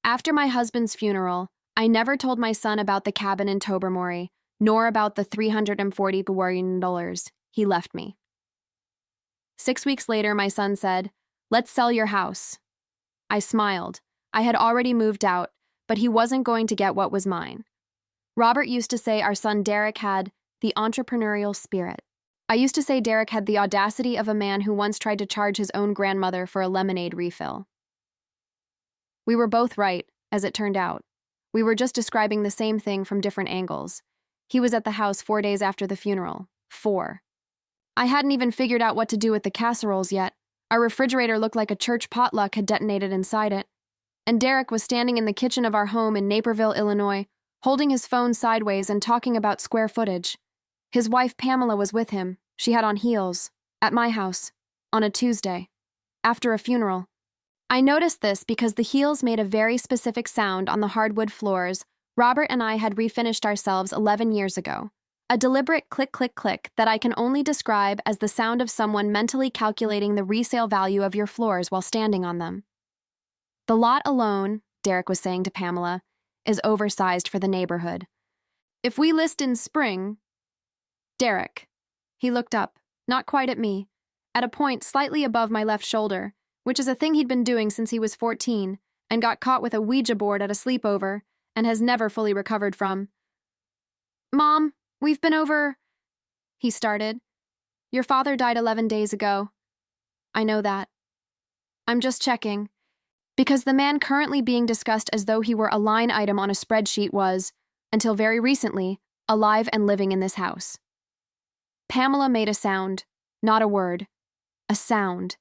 After my husband's funeral, I never told my son about the cabin in Tobermory, nor about the $340 he left me. 6 weeks later, my son said, "Let's sell your house." I smiled. I had already moved out, but he wasn't going to get what was mine. Robert used to say our son Derek had the entrepreneurial spirit. I used to say Derek had the audacity of a man who once tried to charge his own grandmother for a lemonade refill. We were both right, as it turned out. We were just describing the same thing from different angles. He was at the house 4 days after the funeral. 4. I hadn't even figured out what to do with the casseroles yet. Our refrigerator looked like a church potluck had detonated inside it. And Derek was standing in the kitchen of our home in Naperville, Illinois, holding his phone sideways and talking about square footage. His wife Pamela was with him. She had on heels. At my house. On a Tuesday. After a funeral. I noticed this because the heels made a very specific sound on the hardwood floors Robert and I had refinished ourselves 11 years ago. A deliberate click, click, click that I can only describe as the sound of someone mentally calculating the resale value of your floors while standing on them. The lot alone, Derek was saying to Pamela, is oversized for the neighborhood. If we list in spring... Derek. He looked up, not quite at me, at a point slightly above my left shoulder, which is a thing he'd been doing since he was 14, and got caught with a Ouija board at a sleepover, and has never fully recovered from. "Mom, we've been over," he started. "Your father died 11 days ago." "I know that. I'm just checking." Because the man currently being discussed as though he were a line item on a spreadsheet was, until very recently, alive and living in this house. Pamela made a sound, not a word. A sound.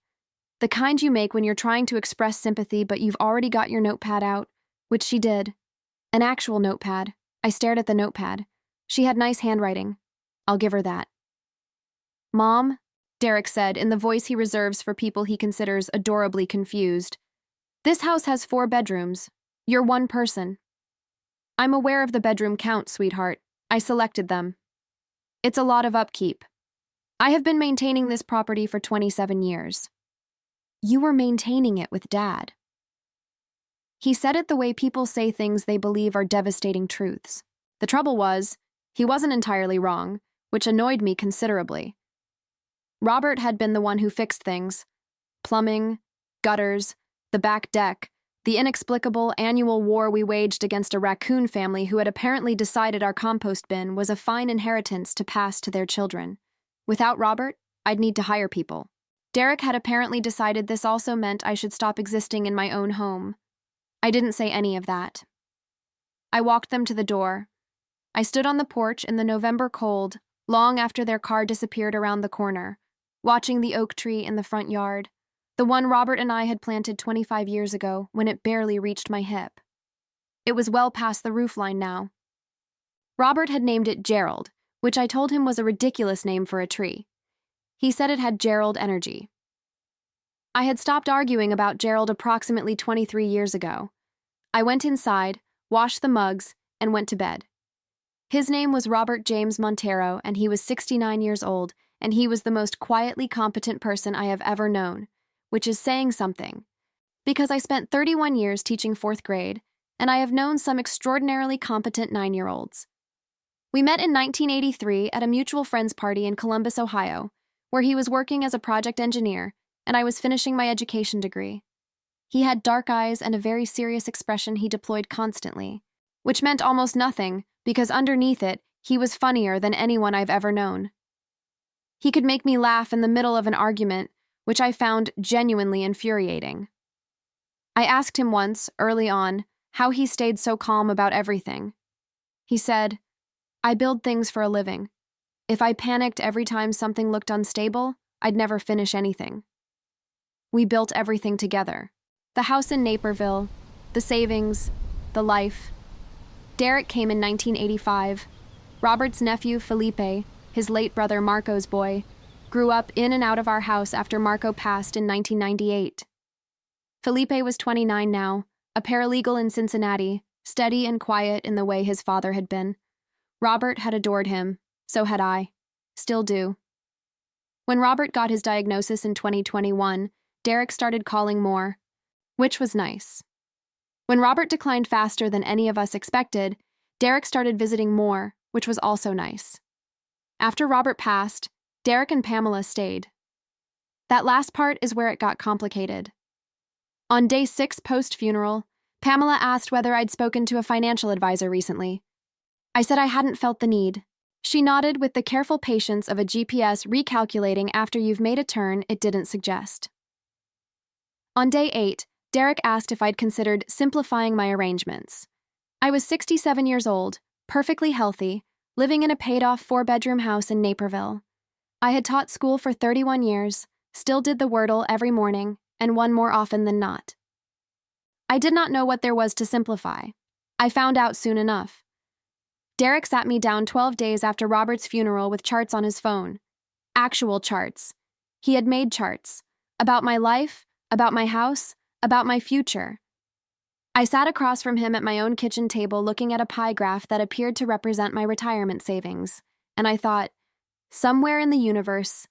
The kind you make when you're trying to express sympathy but you've already got your notepad out, which she did. An actual notepad. I stared at the notepad. She had nice handwriting. I'll give her that. "Mom," Derek said in the voice he reserves for people he considers adorably confused, "this house has 4 bedrooms. You're one person." "I'm aware of the bedroom count, sweetheart. I selected them. It's a lot of upkeep. I have been maintaining this property for 27 years. You were maintaining it with Dad." He said it the way people say things they believe are devastating truths. The trouble was, he wasn't entirely wrong, which annoyed me considerably. Robert had been the one who fixed things. Plumbing, gutters, the back deck, the inexplicable annual war we waged against a raccoon family who had apparently decided our compost bin was a fine inheritance to pass to their children. Without Robert, I'd need to hire people. Derek had apparently decided this also meant I should stop existing in my own home. I didn't say any of that. I walked them to the door. I stood on the porch in the November cold, long after their car disappeared around the corner, watching the oak tree in the front yard, the one Robert and I had planted 25 years ago when it barely reached my hip. It was well past the roofline now. Robert had named it Gerald, which I told him was a ridiculous name for a tree. He said it had Gerald energy. I had stopped arguing about Gerald approximately 23 years ago. I went inside, washed the mugs, and went to bed. His name was Robert James Montero, and he was 69 years old, and he was the most quietly competent person I have ever known, which is saying something, because I spent 31 years teaching 4th grade, and I have known some extraordinarily competent 9-year-olds. We met in 1983 at a mutual friends party in Columbus, Ohio, where he was working as a project engineer, and I was finishing my education degree. He had dark eyes and a very serious expression he deployed constantly, which meant almost nothing, because underneath it, he was funnier than anyone I've ever known. He could make me laugh in the middle of an argument, which I found genuinely infuriating. I asked him once, early on, how he stayed so calm about everything. He said, "I build things for a living. If I panicked every time something looked unstable, I'd never finish anything." We built everything together. The house in Naperville, the savings, the life. Derek came in 1985. Robert's nephew, Felipe, his late brother Marco's boy, grew up in and out of our house after Marco passed in 1998. Felipe was 29 now, a paralegal in Cincinnati, steady and quiet in the way his father had been. Robert had adored him, so had I. Still do. When Robert got his diagnosis in 2021, Derek started calling more, which was nice. When Robert declined faster than any of us expected, Derek started visiting more, which was also nice. After Robert passed, Derek and Pamela stayed. That last part is where it got complicated. On day 6 post-funeral, Pamela asked whether I'd spoken to a financial advisor recently. I said I hadn't felt the need. She nodded with the careful patience of a GPS recalculating after you've made a turn it didn't suggest. On day 8, Derek asked if I'd considered simplifying my arrangements. I was 67 years old, perfectly healthy, living in a paid-off 4-bedroom house in Naperville. I had taught school for 31 years, still did the Wordle every morning, and won more often than not. I did not know what there was to simplify. I found out soon enough. Derek sat me down 12 days after Robert's funeral with charts on his phone. Actual charts. He had made charts. About my life, about my house, about my future. I sat across from him at my own kitchen table looking at a pie graph that appeared to represent my retirement savings, and I thought, somewhere in the universe,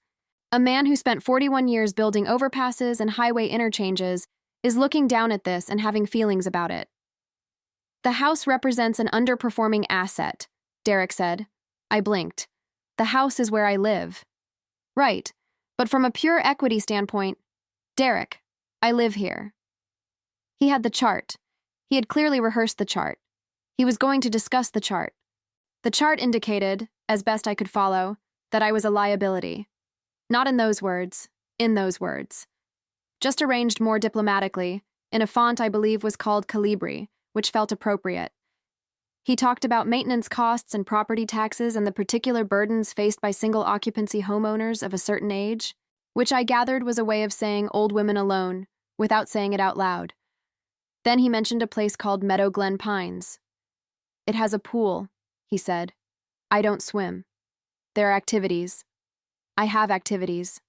a man who spent 41 years building overpasses and highway interchanges is looking down at this and having feelings about it. The house represents an underperforming asset, Derek said. I blinked. The house is where I live. Right, but from a pure equity standpoint, Derek, I live here. He had the chart. He had clearly rehearsed the chart. He was going to discuss the chart. The chart indicated, as best I could follow, that I was a liability. Not in those words, in those words. Just arranged more diplomatically, in a font I believe was called Calibri, which felt appropriate. He talked about maintenance costs and property taxes and the particular burdens faced by single-occupancy homeowners of a certain age, which I gathered was a way of saying old women alone, without saying it out loud. Then he mentioned a place called Meadow Glen Pines. It has a pool, he said. I don't swim. There are activities. I have activities.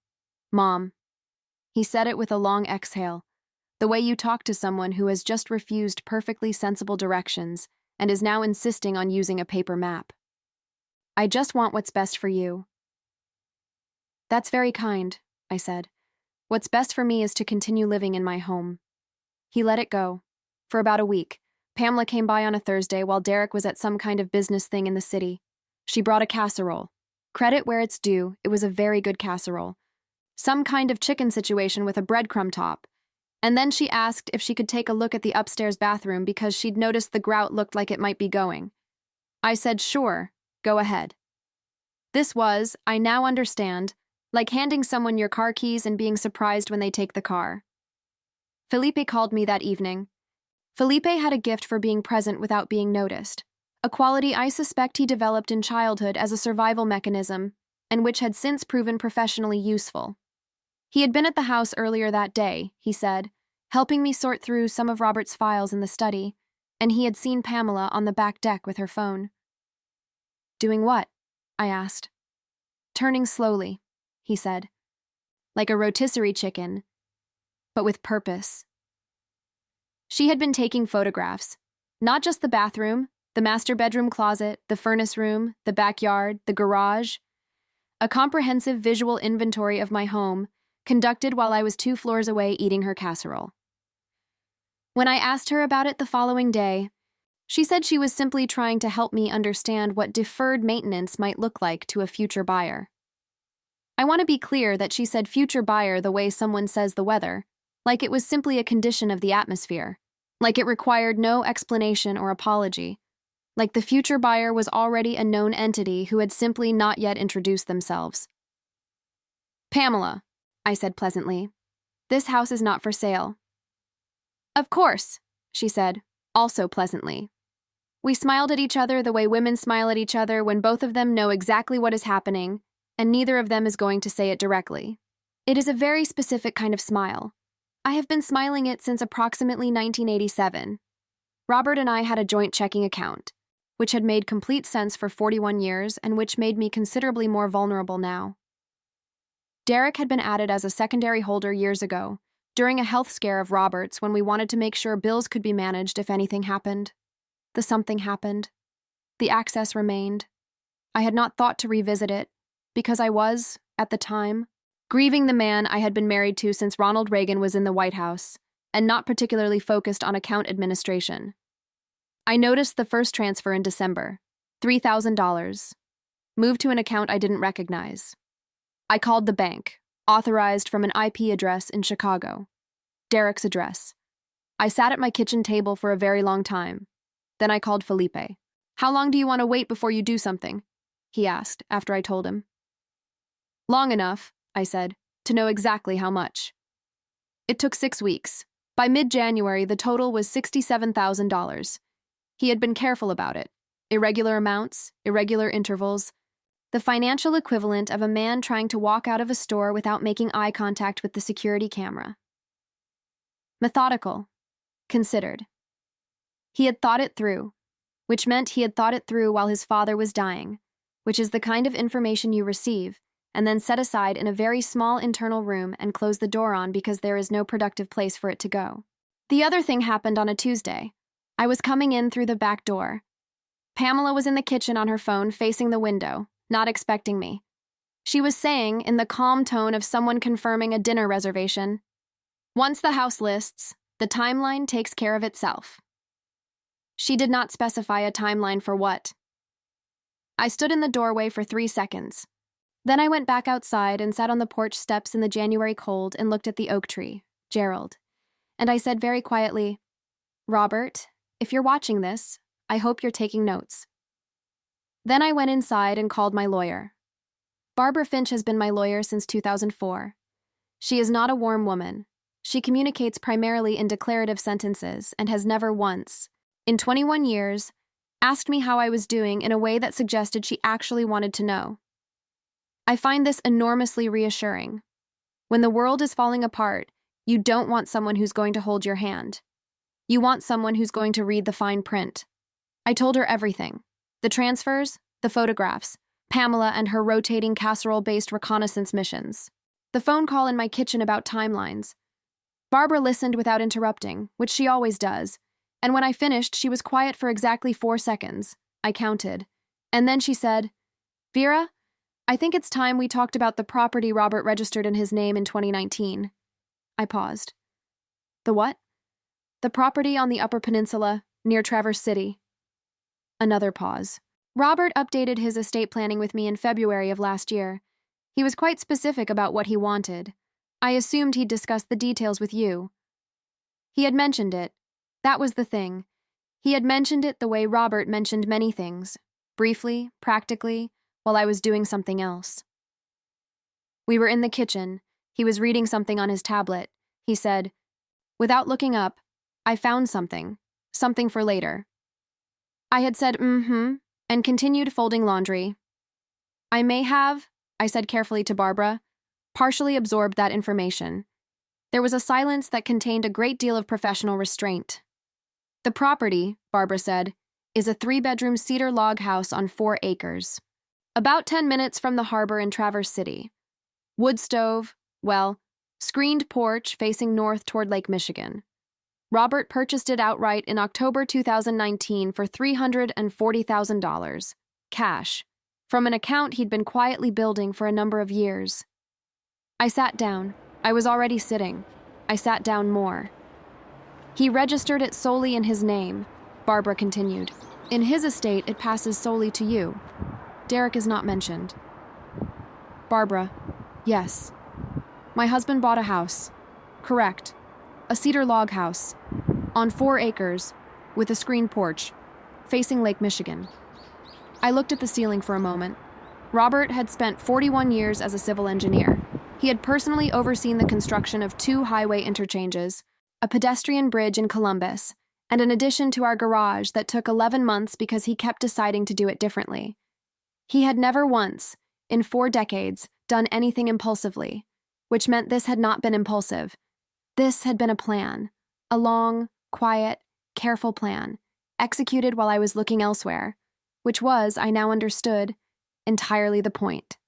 Mom. He said it with a long exhale, the way you talk to someone who has just refused perfectly sensible directions and is now insisting on using a paper map. I just want what's best for you. That's very kind, I said. What's best for me is to continue living in my home. He let it go. For about a week, Pamela came by on a Thursday while Derek was at some kind of business thing in the city. She brought a casserole. Credit where it's due, it was a very good casserole. Some kind of chicken situation with a breadcrumb top. And then she asked if she could take a look at the upstairs bathroom because she'd noticed the grout looked like it might be going. I said, sure, go ahead. This was, I now understand, like handing someone your car keys and being surprised when they take the car. Felipe called me that evening. Felipe had a gift for being present without being noticed, a quality I suspect he developed in childhood as a survival mechanism, and which had since proven professionally useful. He had been at the house earlier that day, he said, helping me sort through some of Robert's files in the study, and he had seen Pamela on the back deck with her phone. Doing what? I asked. Turning slowly, he said. Like a rotisserie chicken, but with purpose. She had been taking photographs, not just the bathroom, the master bedroom closet, the furnace room, the backyard, the garage. A comprehensive visual inventory of my home, conducted while I was 2 floors away eating her casserole. When I asked her about it the following day, she said she was simply trying to help me understand what deferred maintenance might look like to a future buyer. I want to be clear that she said future buyer the way someone says the weather, like it was simply a condition of the atmosphere, like it required no explanation or apology, like the future buyer was already a known entity who had simply not yet introduced themselves. Pamela, I said pleasantly, this house is not for sale. Of course, she said, also pleasantly. We smiled at each other the way women smile at each other when both of them know exactly what is happening, and neither of them is going to say it directly. It is a very specific kind of smile. I have been smiling it since approximately 1987. Robert and I had a joint checking account, which had made complete sense for 41 years and which made me considerably more vulnerable now. Derek had been added as a secondary holder years ago, during a health scare of Robert's when we wanted to make sure bills could be managed if anything happened. The something happened. The access remained. I had not thought to revisit it, because I was, at the time, grieving the man I had been married to since Ronald Reagan was in the White House, and not particularly focused on account administration. I noticed the first transfer in December, $3,000, moved to an account I didn't recognize. I called the bank, authorized from an IP address in Chicago, Derek's address. I sat at my kitchen table for a very long time. Then I called Felipe. "How long do you want to wait before you do something?" he asked after I told him. "Long enough," I said, "to know exactly how much." It took 6 weeks. By mid-January, the total was $67,000. He had been careful about it. Irregular amounts, irregular intervals. The financial equivalent of a man trying to walk out of a store without making eye contact with the security camera. Methodical. Considered. He had thought it through, which meant he had thought it through while his father was dying, which is the kind of information you receive, and then set aside in a very small internal room and close the door on because there is no productive place for it to go. The other thing happened on a Tuesday. I was coming in through the back door. Pamela was in the kitchen on her phone facing the window, not expecting me. She was saying, in the calm tone of someone confirming a dinner reservation, "Once the house lists, the timeline takes care of itself." She did not specify a timeline for what. I stood in the doorway for 3 seconds. Then I went back outside and sat on the porch steps in the January cold and looked at the oak tree, Gerald. And I said very quietly, "Robert, if you're watching this, I hope you're taking notes." Then I went inside and called my lawyer. Barbara Finch has been my lawyer since 2004. She is not a warm woman. She communicates primarily in declarative sentences and has never once, in 21 years, asked me how I was doing in a way that suggested she actually wanted to know. I find this enormously reassuring. When the world is falling apart, you don't want someone who's going to hold your hand. You want someone who's going to read the fine print. I told her everything. The transfers, the photographs, Pamela and her rotating casserole-based reconnaissance missions. The phone call in my kitchen about timelines. Barbara listened without interrupting, which she always does, and when I finished, she was quiet for exactly 4 seconds. I counted. And then she said, "Vera, I think it's time we talked about the property Robert registered in his name in 2019. I paused. "The what?" "The property on the Upper Peninsula, near Traverse City." Another pause. "Robert updated his estate planning with me in February of last year. He was quite specific about what he wanted. I assumed he'd discussed the details with you." He had mentioned it. That was the thing. He had mentioned it the way Robert mentioned many things, briefly, practically, while I was doing something else. We were in the kitchen. He was reading something on his tablet. He said, without looking up, "I found something for later." I had said, and continued folding laundry. "I may have," I said carefully to Barbara, "partially absorbed that information." There was a silence that contained a great deal of professional restraint. "The property," Barbara said, "is a 3-bedroom cedar log house on 4 acres. About 10 minutes from the harbor in Traverse City. Wood stove, screened porch facing north toward Lake Michigan. Robert purchased it outright in October 2019 for $340,000, cash, from an account he'd been quietly building for a number of years." I sat down. I was already sitting. I sat down more. "He registered it solely in his name," Barbara continued. "In his estate, it passes solely to you. Derek is not mentioned." Barbara: "Yes. My husband bought a house. Correct. A cedar log house. On 4 acres, with a screened porch, facing Lake Michigan." I looked at the ceiling for a moment. Robert had spent 41 years as a civil engineer. He had personally overseen the construction of 2 highway interchanges, a pedestrian bridge in Columbus, and an addition to our garage that took 11 months because he kept deciding to do it differently. He had never once, in 4 decades, done anything impulsively, which meant this had not been impulsive. This had been a plan, a long, quiet, careful plan, executed while I was looking elsewhere, which was, I now understood, entirely the point.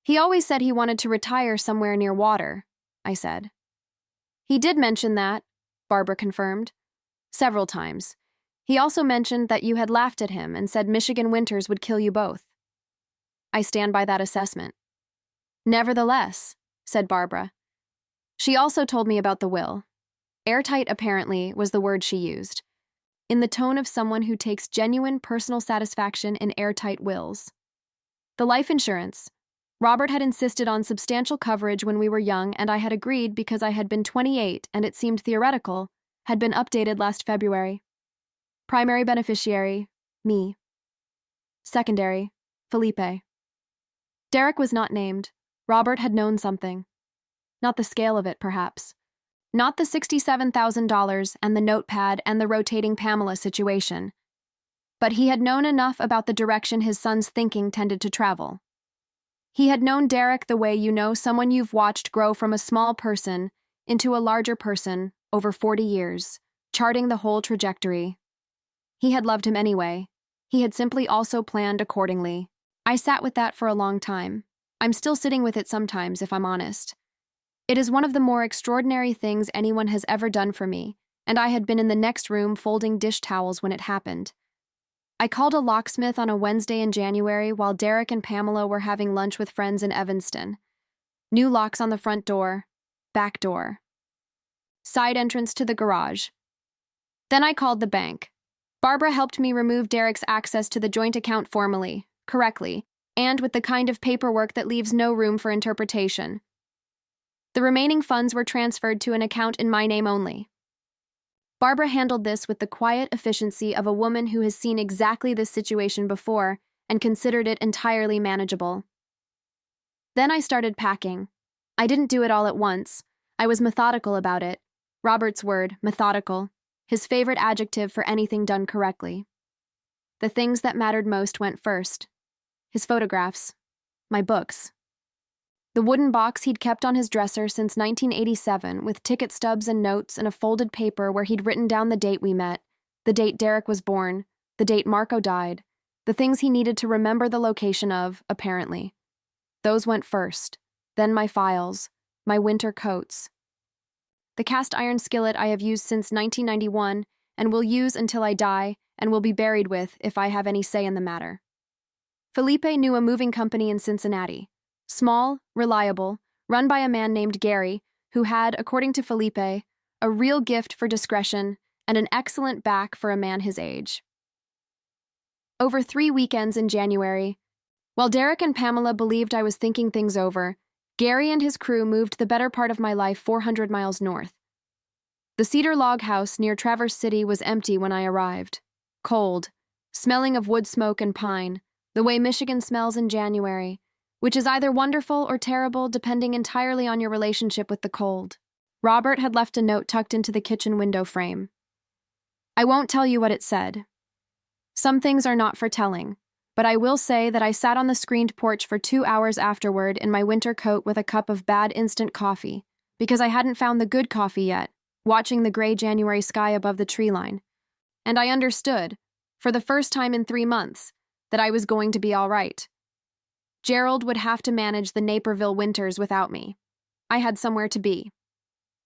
"He always said he wanted to retire somewhere near water," I said. "He did mention that," Barbara confirmed. "Several times. He also mentioned that you had laughed at him and said Michigan winters would kill you both." I stand by that assessment. "Nevertheless," said Barbara. "She also told me about the will. Airtight, apparently, was the word she used, in the tone of someone who takes genuine personal satisfaction in airtight wills. The life insurance. Robert had insisted on substantial coverage when we were young, and I had agreed because I had been 28 and it seemed theoretical, had been updated last February. Primary beneficiary, me. Secondary, Felipe. Derek was not named. Robert had known something. Not the scale of it, perhaps. Not the $67,000 and the notepad and the rotating Pamela situation. But he had known enough about the direction his son's thinking tended to travel. He had known Derek the way you know someone you've watched grow from a small person into a larger person over 40 years, charting the whole trajectory. He had loved him anyway. He had simply also planned accordingly. I sat with that for a long time. I'm still sitting with it sometimes, if I'm honest. It is one of the more extraordinary things anyone has ever done for me, and I had been in the next room folding dish towels when it happened. I called a locksmith on a Wednesday in January while Derek and Pamela were having lunch with friends in Evanston. New locks on the front door, back door, side entrance to the garage. Then I called the bank. Barbara helped me remove Derek's access to the joint account formally, correctly, and with the kind of paperwork that leaves no room for interpretation. The remaining funds were transferred to an account in my name only. Barbara handled this with the quiet efficiency of a woman who has seen exactly this situation before and considered it entirely manageable. Then I started packing. I didn't do it all at once. I was methodical about it. Robert's word, methodical, his favorite adjective for anything done correctly. The things that mattered most went first. His photographs. My books. The wooden box he'd kept on his dresser since 1987 with ticket stubs and notes and a folded paper where he'd written down the date we met, the date Derek was born, the date Marco died, the things he needed to remember the location of, apparently. Those went first, then my files, my winter coats. The cast iron skillet I have used since 1991 and will use until I die and will be buried with if I have any say in the matter. Felipe knew a moving company in Cincinnati. Small, reliable, run by a man named Gary, who had, according to Felipe, a real gift for discretion and an excellent back for a man his age. Over 3 weekends in January, while Derek and Pamela believed I was thinking things over, Gary and his crew moved the better part of my life 400 miles north. The cedar log house near Traverse City was empty when I arrived. Cold, smelling of wood smoke and pine, the way Michigan smells in January, which is either wonderful or terrible depending entirely on your relationship with the cold. Robert had left a note tucked into the kitchen window frame. I won't tell you what it said. Some things are not for telling, but I will say that I sat on the screened porch for 2 hours afterward in my winter coat with a cup of bad instant coffee, because I hadn't found the good coffee yet, watching the gray January sky above the tree line. And I understood, for the first time in 3 months, that I was going to be all right. Gerald would have to manage the Naperville winters without me. I had somewhere to be.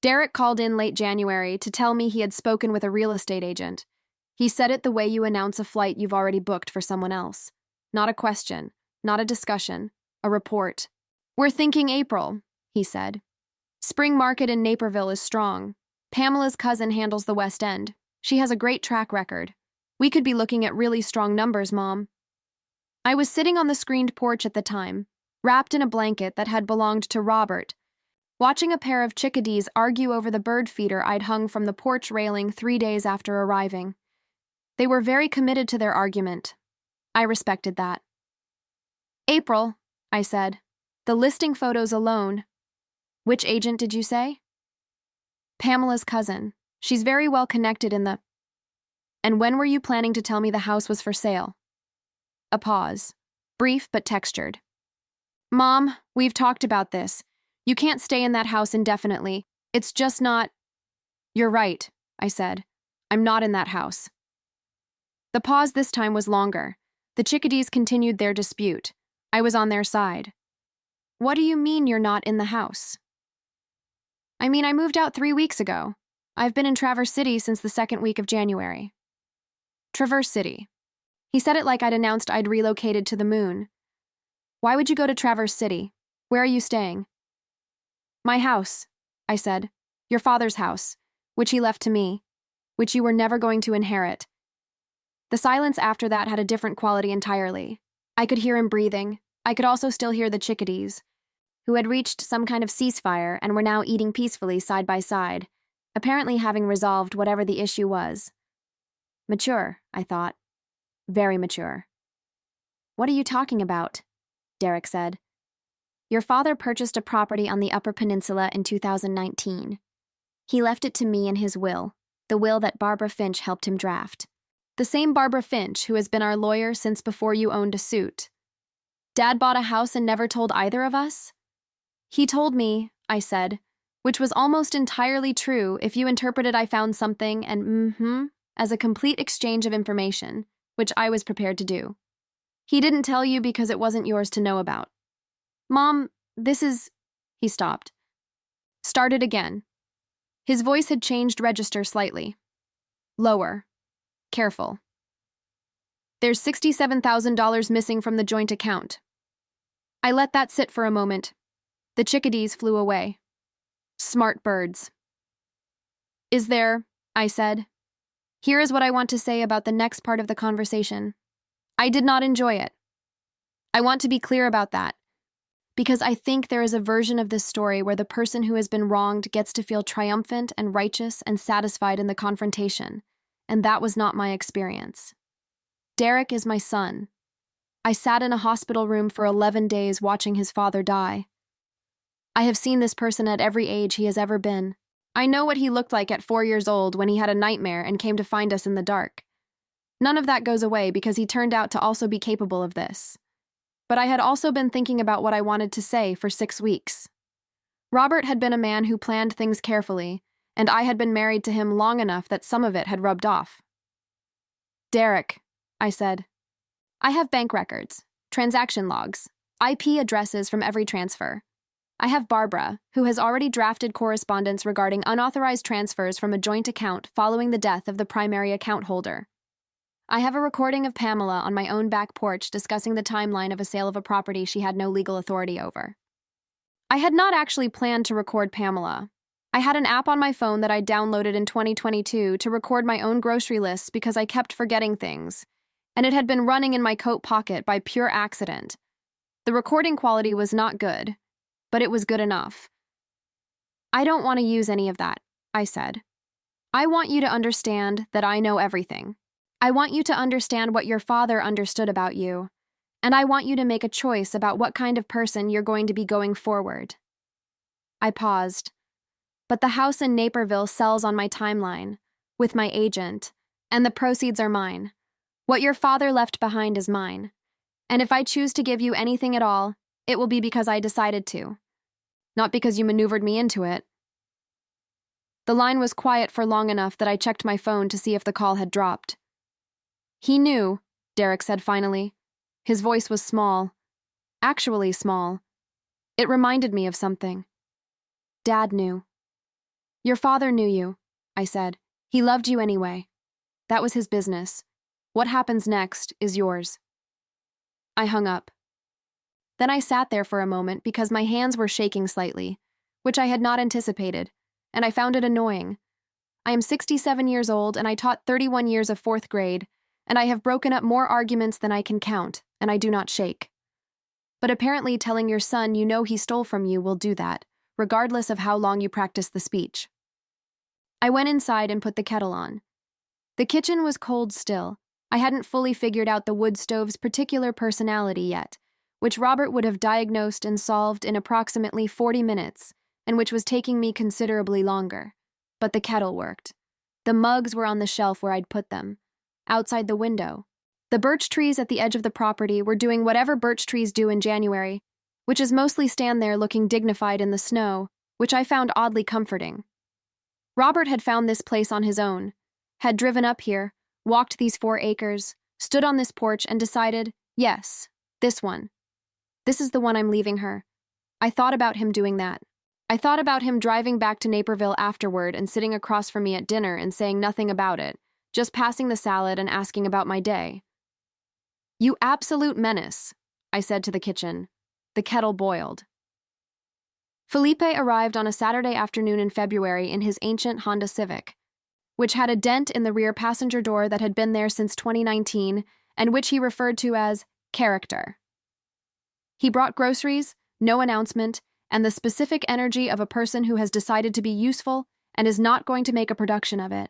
Derek called in late January to tell me he had spoken with a real estate agent. He said it the way you announce a flight you've already booked for someone else. Not a question, not a discussion, a report. We're thinking April, he said. Spring market in Naperville is strong. Pamela's cousin handles the West End. She has a great track record. We could be looking at really strong numbers, Mom. I was sitting on the screened porch at the time, wrapped in a blanket that had belonged to Robert, watching a pair of chickadees argue over the bird feeder I'd hung from the porch railing 3 days after arriving. They were very committed to their argument. I respected that. April, I said. The listing photos alone. Which agent did you say? Pamela's cousin. She's very well connected in the... And when were you planning to tell me the house was for sale? A pause. Brief but textured. Mom, we've talked about this. You can't stay in that house indefinitely. It's just not... You're right, I said. I'm not in that house. The pause this time was longer. The chickadees continued their dispute. I was on their side. What do you mean you're not in the house? I mean, I moved out 3 weeks ago. I've been in Traverse City since the second week of January. Traverse City. He said it like I'd announced I'd relocated to the moon. Why would you go to Traverse City? Where are you staying? My house, I said. Your father's house. which he left to me, which you were never going to inherit. The silence after that had a different quality entirely. I could hear him breathing. I could also still hear the chickadees, who had reached some kind of ceasefire and were now eating peacefully side by side, apparently having resolved whatever the issue was. Mature, I thought. Very mature. What are you talking about? Derek said. Your father purchased a property on the Upper Peninsula in 2019. He left it to me in his will, the will that Barbara Finch helped him draft. The same Barbara Finch who has been our lawyer since before you owned a suit. Dad bought a house and never told either of us? He told me, I said, which was almost entirely true if you interpreted I found something and as a complete exchange of information, which I was prepared to do. He didn't tell you because it wasn't yours to know about. Mom, this is... He stopped. Started again. His voice had changed register slightly. Lower. Careful. There's $67,000 missing from the joint account. I let that sit for a moment. The chickadees flew away. Smart birds. Is there, I said. Here is what I want to say about the next part of the conversation. I did not enjoy it. I want to be clear about that, because I think there is a version of this story where the person who has been wronged gets to feel triumphant and righteous and satisfied in the confrontation, and that was not my experience. Derek is my son. I sat in a hospital room for 11 days watching his father die. I have seen this person at every age he has ever been. I know what he looked like at 4 years old when he had a nightmare and came to find us in the dark. None of that goes away because he turned out to also be capable of this. But I had also been thinking about what I wanted to say for 6 weeks. Robert had been a man who planned things carefully, and I had been married to him long enough that some of it had rubbed off. Derek, I said. I have bank records, transaction logs, IP addresses from every transfer. I have Barbara, who has already drafted correspondence regarding unauthorized transfers from a joint account following the death of the primary account holder. I have a recording of Pamela on my own back porch discussing the timeline of a sale of a property she had no legal authority over. I had not actually planned to record Pamela. I had an app on my phone that I downloaded in 2022 to record my own grocery lists because I kept forgetting things, and it had been running in my coat pocket by pure accident. The recording quality was not good, but it was good enough. I don't want to use any of that, I said. I want you to understand that I know everything. I want you to understand what your father understood about you, and I want you to make a choice about what kind of person you're going to be going forward. I paused. But the house in Naperville sells on my timeline, with my agent, and the proceeds are mine. What your father left behind is mine, and if I choose to give you anything at all, it will be because I decided to, not because you maneuvered me into it. The line was quiet for long enough that I checked my phone to see if the call had dropped. He knew, Derek said finally. His voice was small. Actually small. It reminded me of something. Dad knew. Your father knew you, I said. He loved you anyway. That was his business. What happens next is yours. I hung up. Then I sat there for a moment because my hands were shaking slightly, which I had not anticipated, and I found it annoying. I am 67 years old and I taught 31 years of 4th grade, and I have broken up more arguments than I can count, and I do not shake. But apparently telling your son you know he stole from you will do that, regardless of how long you practice the speech. I went inside and put the kettle on. The kitchen was cold still. I hadn't fully figured out the wood stove's particular personality yet, which Robert would have diagnosed and solved in approximately 40 minutes, and which was taking me considerably longer. But the kettle worked. The mugs were on the shelf where I'd put them, outside the window. The birch trees at the edge of the property were doing whatever birch trees do in January, which is mostly stand there looking dignified in the snow, which I found oddly comforting. Robert had found this place on his own, had driven up here, walked these 4 acres, stood on this porch and decided, yes, this one. This is the one I'm leaving her. I thought about him doing that. I thought about him driving back to Naperville afterward and sitting across from me at dinner and saying nothing about it, just passing the salad and asking about my day. You absolute menace, I said to the kitchen. The kettle boiled. Felipe arrived on a Saturday afternoon in February in his ancient Honda Civic, which had a dent in the rear passenger door that had been there since 2019 and which he referred to as character. He brought groceries, no announcement, and the specific energy of a person who has decided to be useful and is not going to make a production of it.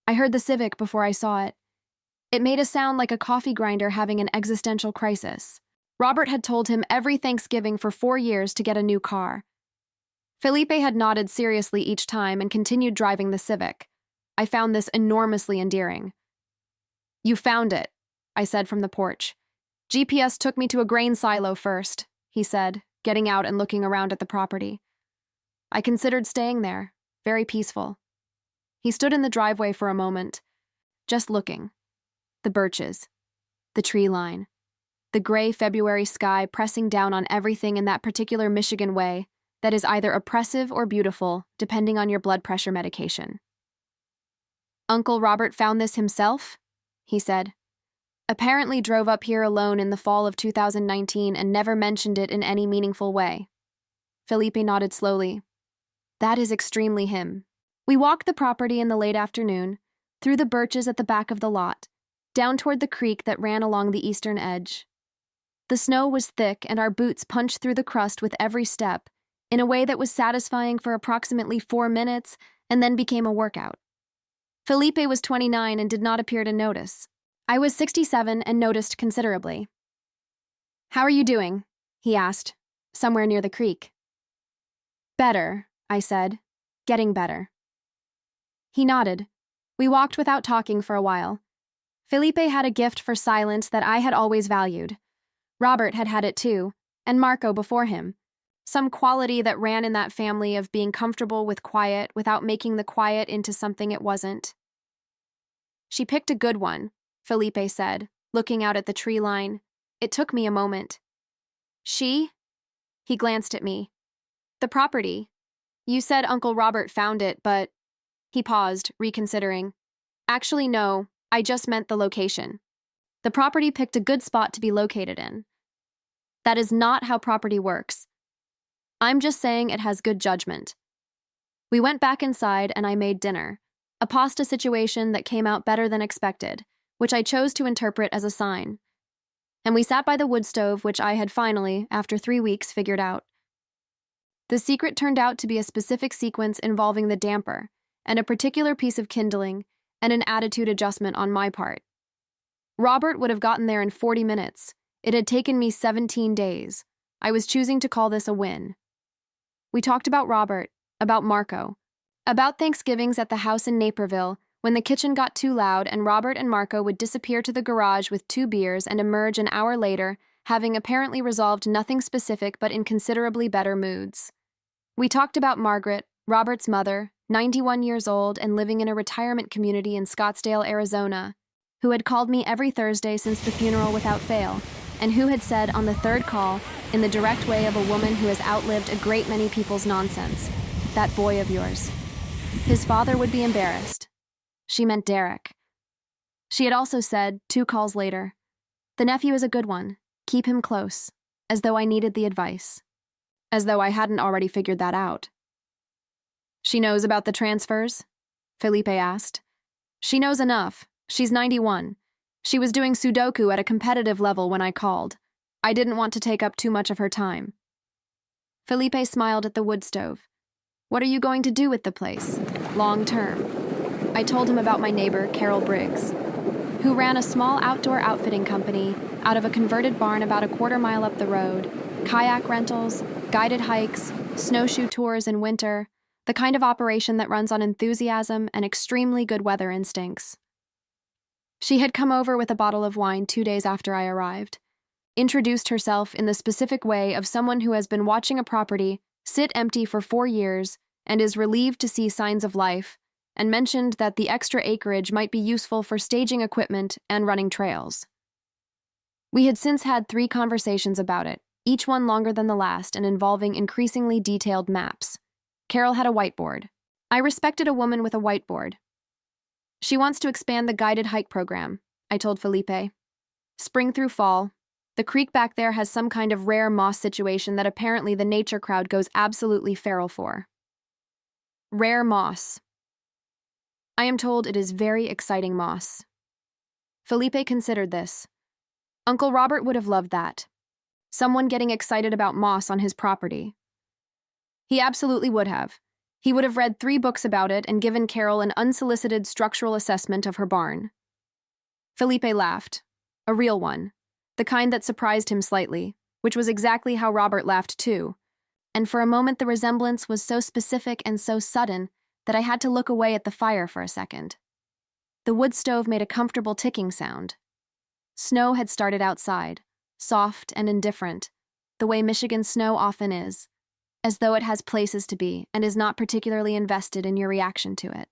I heard the Civic before I saw it. It made a sound like a coffee grinder having an existential crisis. Robert had told him every Thanksgiving for 4 years to get a new car. Felipe had nodded seriously each time and continued driving the Civic. I found this enormously endearing. "You found it," I said from the porch. "GPS took me to a grain silo first," he said, getting out and looking around at the property. I considered staying there, very peaceful. He stood in the driveway for a moment, just looking. The birches, the tree line, the gray February sky pressing down on everything in that particular Michigan way that is either oppressive or beautiful, depending on your blood pressure medication. "Uncle Robert found this himself?" he said. "Apparently drove up here alone in the fall of 2019 and never mentioned it in any meaningful way." Felipe nodded slowly. "That is extremely him." We walked the property in the late afternoon, through the birches at the back of the lot, down toward the creek that ran along the eastern edge. The snow was thick and our boots punched through the crust with every step, in a way that was satisfying for approximately 4 minutes and then became a workout. Felipe was 29 and did not appear to notice. I was 67 and noticed considerably. "How are you doing?" he asked, somewhere near the creek. "Better," I said. "Getting better." He nodded. We walked without talking for a while. Felipe had a gift for silence that I had always valued. Robert had had it too, and Marco before him. Some quality that ran in that family of being comfortable with quiet without making the quiet into something it wasn't. "She picked a good one," Felipe said, looking out at the tree line. It took me a moment. "She?" He glanced at me. "The property. You said Uncle Robert found it, but..." He paused, reconsidering. "Actually, no, I just meant the location. The property picked a good spot to be located in. That is not how property works. I'm just saying it has good judgment." We went back inside and I made dinner, a pasta situation that came out better than expected, which I chose to interpret as a sign. And we sat by the wood stove, which I had finally, after 3 weeks, figured out. The secret turned out to be a specific sequence involving the damper, and a particular piece of kindling, and an attitude adjustment on my part. Robert would have gotten there in 40 minutes. It had taken me 17 days. I was choosing to call this a win. We talked about Robert, about Marco, about Thanksgivings at the house in Naperville, when the kitchen got too loud and Robert and Marco would disappear to the garage with 2 beers and emerge an hour later, having apparently resolved nothing specific but in considerably better moods. We talked about Margaret, Robert's mother, 91 years old and living in a retirement community in Scottsdale, Arizona, who had called me every Thursday since the funeral without fail, and who had said on the 3rd call, in the direct way of a woman who has outlived a great many people's nonsense, "That boy of yours. His father would be embarrassed." She meant Derek. She had also said, 2 calls later, "The nephew is a good one. Keep him close," as though I needed the advice. As though I hadn't already figured that out. "She knows about the transfers?" Felipe asked. "She knows enough. She's 91. She was doing Sudoku at a competitive level when I called. I didn't want to take up too much of her time." Felipe smiled at the wood stove. "What are you going to do with the place? Long term?" I told him about my neighbor, Carol Briggs, who ran a small outdoor outfitting company out of a converted barn about a 1/4 mile up the road, kayak rentals, guided hikes, snowshoe tours in winter, the kind of operation that runs on enthusiasm and extremely good weather instincts. She had come over with a bottle of wine 2 days after I arrived, introduced herself in the specific way of someone who has been watching a property sit empty for 4 years and is relieved to see signs of life, and mentioned that the extra acreage might be useful for staging equipment and running trails. We had since had 3 conversations about it, each one longer than the last and involving increasingly detailed maps. Carol had a whiteboard. I respected a woman with a whiteboard. She wants to expand the guided hike program, I told Felipe. Spring through fall. The creek back there has some kind of rare moss situation that apparently the nature crowd goes absolutely feral for. Rare moss. I am told it is very exciting moss. Felipe considered this. Uncle Robert would have loved that. Someone getting excited about moss on his property. He absolutely would have. He would have read 3 books about it and given Carol an unsolicited structural assessment of her barn. Felipe laughed. A real one. The kind that surprised him slightly, which was exactly how Robert laughed too. And for a moment the resemblance was so specific and so sudden that I had to look away at the fire for a second. The wood stove made a comfortable ticking sound. Snow had started outside, soft and indifferent, the way Michigan snow often is, as though it has places to be and is not particularly invested in your reaction to it.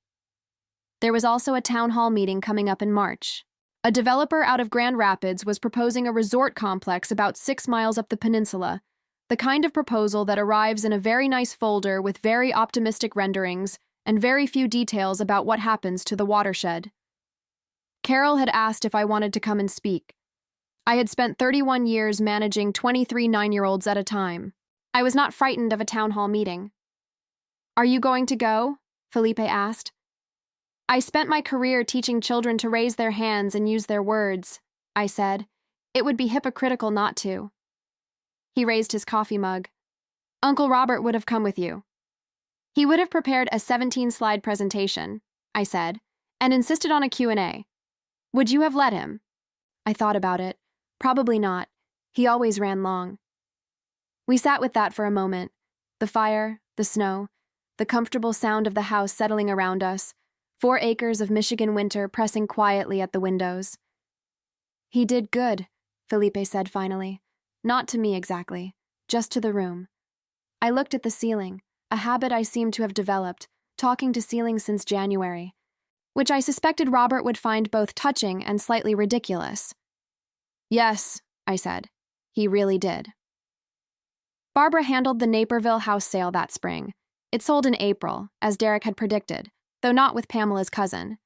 There was also a town hall meeting coming up in March. A developer out of Grand Rapids was proposing a resort complex about 6 miles up the peninsula, the kind of proposal that arrives in a very nice folder with very optimistic renderings and very few details about what happens to the watershed. Carol had asked if I wanted to come and speak. I had spent 31 years managing 23 9-year-olds at a time. I was not frightened of a town hall meeting. "Are you going to go?" Felipe asked. "I spent my career teaching children to raise their hands and use their words," I said. "It would be hypocritical not to." He raised his coffee mug. "Uncle Robert would have come with you. He would have prepared a 17-slide presentation," I said, "and insisted on a Q&A. Would you have let him?" I thought about it. Probably not. He always ran long. We sat with that for a moment. The fire, the snow, the comfortable sound of the house settling around us, 4 acres of Michigan winter pressing quietly at the windows. "He did good," Felipe said finally. Not to me exactly, just to the room. I looked at the ceiling, a habit I seemed to have developed, talking to ceilings since January, which I suspected Robert would find both touching and slightly ridiculous. "Yes," I said. "He really did." Barbara handled the Naperville house sale that spring. It sold in April, as Derek had predicted, though not with Pamela's cousin.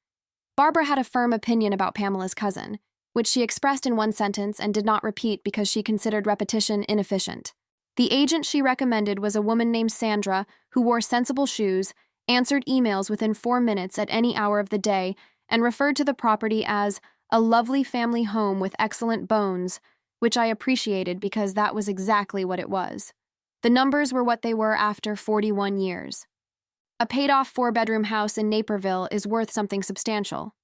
Barbara had a firm opinion about Pamela's cousin, which she expressed in one sentence and did not repeat because she considered repetition inefficient. The agent she recommended was a woman named Sandra who wore sensible shoes, answered emails within 4 minutes at any hour of the day, and referred to the property as a lovely family home with excellent bones, which I appreciated because that was exactly what it was. The numbers were what they were after 41 years. A paid-off 4-bedroom house in Naperville is worth something substantial.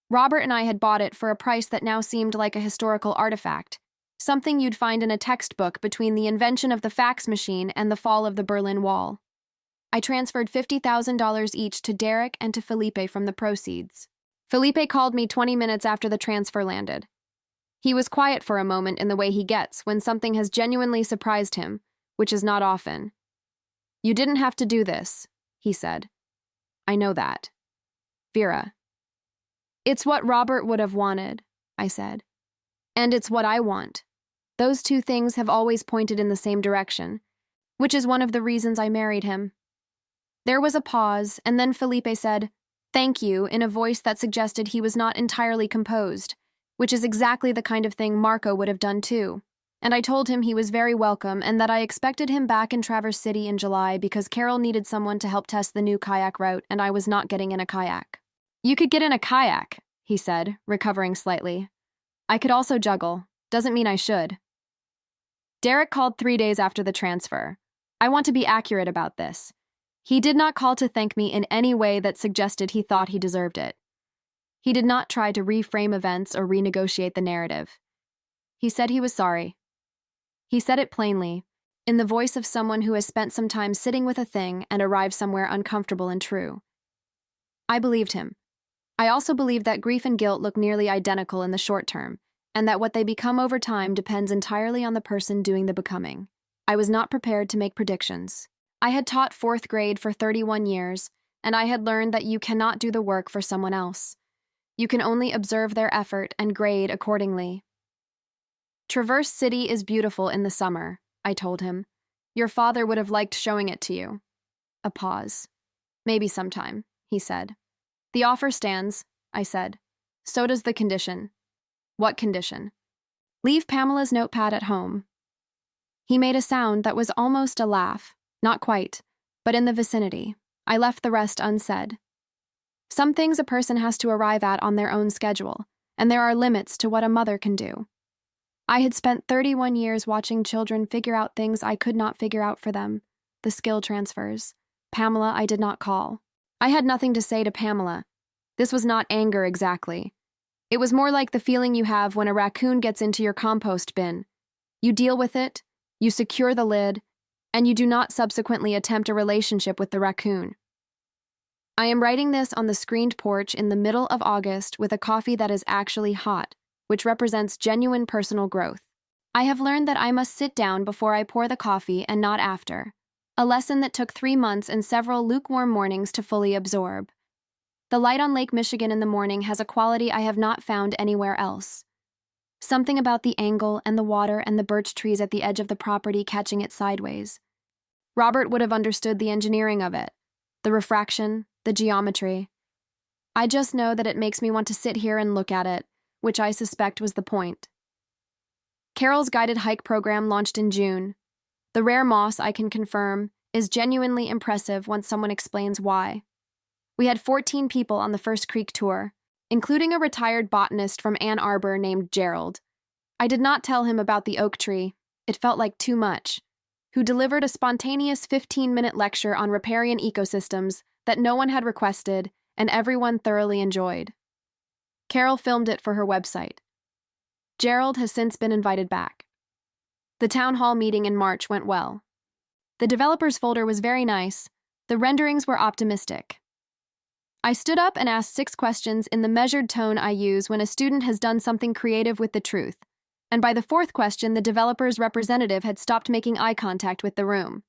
Robert and I had bought it for a price that now seemed like a historical artifact, something you'd find in a textbook between the invention of the fax machine and the fall of the Berlin Wall. I transferred $50,000 each to Derek and to Felipe from the proceeds. Felipe called me 20 minutes after the transfer landed. He was quiet for a moment in the way he gets when something has genuinely surprised him, which is not often. "You didn't have to do this," he said. "I know that. Vera." "It's what Robert would have wanted," I said. "And it's what I want. Those 2 things have always pointed in the same direction, which is one of the reasons I married him." There was a pause, and then Felipe said, "Thank you," in a voice that suggested he was not entirely composed, which is exactly the kind of thing Marco would have done too. And I told him he was very welcome and that I expected him back in Traverse City in July because Carol needed someone to help test the new kayak route and I was not getting in a kayak. "You could get in a kayak," he said, recovering slightly. "I could also juggle. Doesn't mean I should." Derek called 3 days after the transfer. I want to be accurate about this. He did not call to thank me in any way that suggested he thought he deserved it. He did not try to reframe events or renegotiate the narrative. He said he was sorry. He said it plainly, in the voice of someone who has spent some time sitting with a thing and arrived somewhere uncomfortable and true. I believed him. I also believed that grief and guilt look nearly identical in the short term, and that what they become over time depends entirely on the person doing the becoming. I was not prepared to make predictions. I had taught 4th grade for 31 years, and I had learned that you cannot do the work for someone else. You can only observe their effort and grade accordingly. "Traverse City is beautiful in the summer," I told him. "Your father would have liked showing it to you." A pause. "Maybe sometime," he said. "The offer stands," I said. "So does the condition." "What condition?" Leave Pamela's notepad at home. He made a sound that was almost a laugh, not quite, but in the vicinity. I left the rest unsaid. Some things a person has to arrive at on their own schedule, and there are limits to what a mother can do. I had spent 31 years watching children figure out things I could not figure out for them, the skill transfers. Pamela I did not call. I had nothing to say to Pamela. This was not anger exactly. It was more like the feeling you have when a raccoon gets into your compost bin. You deal with it, you secure the lid, and you do not subsequently attempt a relationship with the raccoon. I am writing this on the screened porch in the middle of August with a coffee that is actually hot, which represents genuine personal growth. I have learned that I must sit down before I pour the coffee and not after, a lesson that took 3 months and several lukewarm mornings to fully absorb. The light on Lake Michigan in the morning has a quality I have not found anywhere else. Something about the angle and the water and the birch trees at the edge of the property catching it sideways. Robert would have understood the engineering of it, the refraction, the geometry. I just know that it makes me want to sit here and look at it, which I suspect was the point. Carol's guided hike program launched in June. The rare moss, I can confirm, is genuinely impressive once someone explains why. We had 14 people on the first creek tour, including a retired botanist from Ann Arbor named Gerald. I did not tell him about the oak tree, it felt like too much, who delivered a spontaneous 15-minute lecture on riparian ecosystems that no one had requested and everyone thoroughly enjoyed. Carol filmed it for her website. Gerald has since been invited back. The town hall meeting in March went well. The developer's folder was very nice. The renderings were optimistic. I stood up and asked 6 questions in the measured tone I use when a student has done something creative with the truth, and by the 4th question, the developer's representative had stopped making eye contact with the room.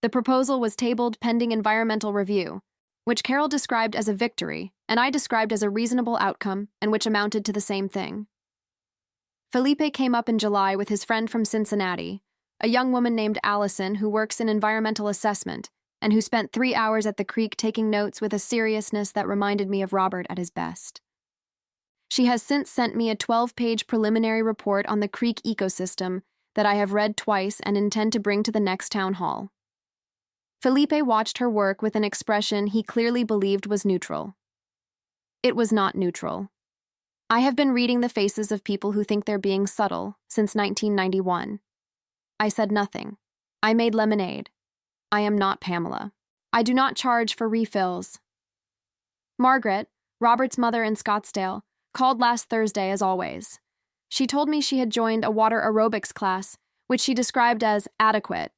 The proposal was tabled pending environmental review, which Carol described as a victory, and I described as a reasonable outcome, and which amounted to the same thing. Felipe came up in July with his friend from Cincinnati, a young woman named Allison who works in environmental assessment, and who spent 3 hours at the creek taking notes with a seriousness that reminded me of Robert at his best. She has since sent me a 12-page preliminary report on the creek ecosystem that I have read twice and intend to bring to the next town hall. Felipe watched her work with an expression he clearly believed was neutral. It was not neutral. I have been reading the faces of people who think they're being subtle since 1991. I said nothing. I made lemonade. I am not Pamela. I do not charge for refills. Margaret, Robert's mother in Scottsdale, called last Thursday as always. She told me she had joined a water aerobics class, which she described as adequate,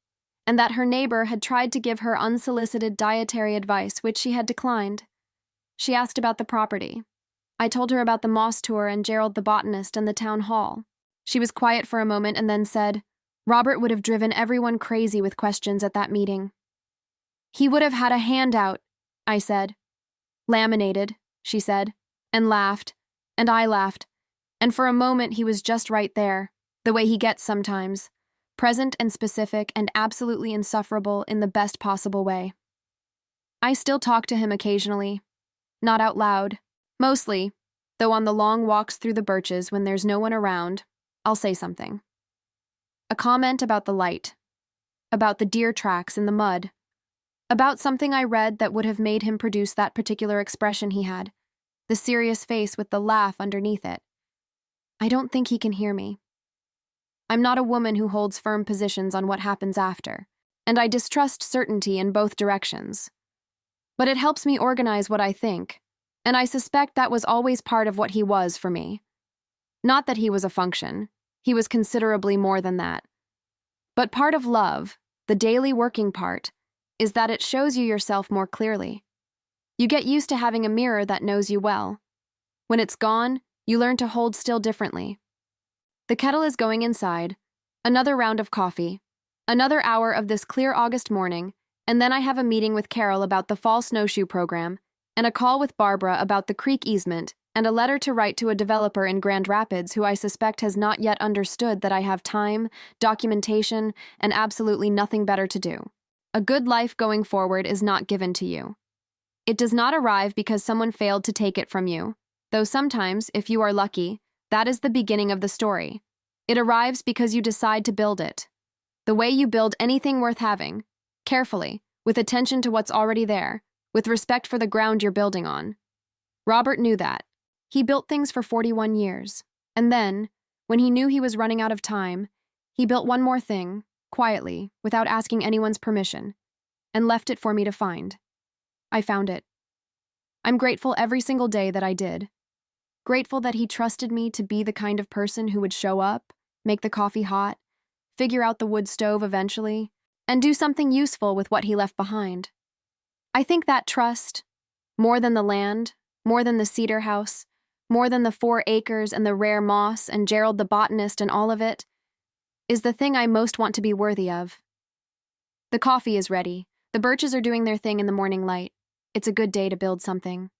and that her neighbor had tried to give her unsolicited dietary advice, which she had declined. She asked about the property. I told her about the Moss tour and Gerald the botanist and the town hall. She was quiet for a moment and then said, Robert would have driven everyone crazy with questions at that meeting. He would have had a handout, I said. Laminated, she said, and laughed, and I laughed, and for a moment he was just right there, the way he gets sometimes, present and specific and absolutely insufferable in the best possible way. I still talk to him occasionally, not out loud, mostly, though on the long walks through the birches when there's no one around, I'll say something. A comment about the light, about the deer tracks in the mud, about something I read that would have made him produce that particular expression he had, the serious face with the laugh underneath it. I don't think he can hear me. I'm not a woman who holds firm positions on what happens after, and I distrust certainty in both directions. But it helps me organize what I think, and I suspect that was always part of what he was for me. Not that he was a function. He was considerably more than that. But part of love, the daily working part, is that it shows you yourself more clearly. You get used to having a mirror that knows you well. When it's gone, you learn to hold still differently. The kettle is going inside, another round of coffee, another hour of this clear August morning, and then I have a meeting with Carol about the fall snowshoe program, and a call with Barbara about the creek easement, and a letter to write to a developer in Grand Rapids who I suspect has not yet understood that I have time, documentation, and absolutely nothing better to do. A good life going forward is not given to you. It does not arrive because someone failed to take it from you, though sometimes, if you are lucky, that is the beginning of the story. It arrives because you decide to build it. The way you build anything worth having, carefully, with attention to what's already there, with respect for the ground you're building on. Robert knew that. He built things for 41 years. And then, when he knew he was running out of time, he built one more thing, quietly, without asking anyone's permission, and left it for me to find. I found it. I'm grateful every single day that I did. Grateful that he trusted me to be the kind of person who would show up, make the coffee hot, figure out the wood stove eventually, and do something useful with what he left behind. I think that trust, more than the land, more than the cedar house, more than the 4 acres and the rare moss and Gerald the botanist and all of it, is the thing I most want to be worthy of. The coffee is ready. The birches are doing their thing in the morning light. It's a good day to build something.